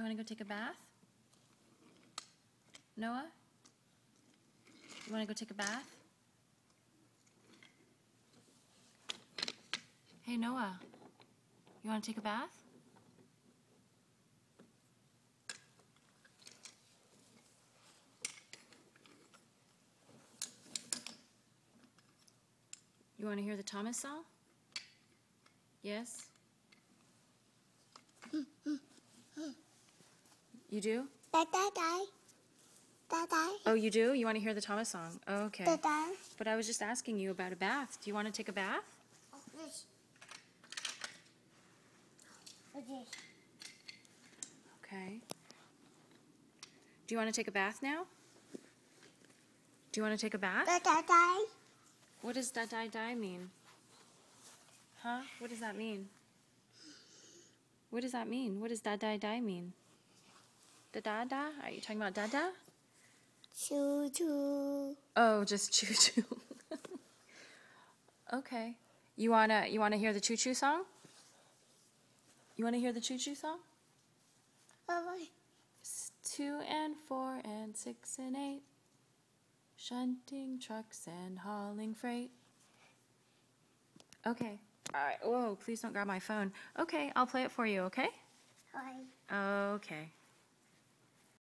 You want to go take a bath? Noah? You want to go take a bath? Hey, Noah. You want to take a bath? You want to hear the Thomas song? Yes? You do? Oh, you do? You want to hear the Thomas song? Okay. But I was just asking you about a bath. Do you want to take a bath? Okay. Do you want to take a bath now? Do you want to take a bath? What does da-die-die mean? Huh? What does that mean? What does that mean? What does da-die-die mean? Da-da-da? Are you talking about da-da? Choo-choo. Oh, just choo-choo. Okay. You wanna hear the choo-choo song? You wanna hear the choo-choo song? 2 and 4 and 6 and 8, shunting trucks and hauling freight. Okay. All right. Whoa, please don't grab my phone. Okay, I'll play it for you, okay? Hi. Okay.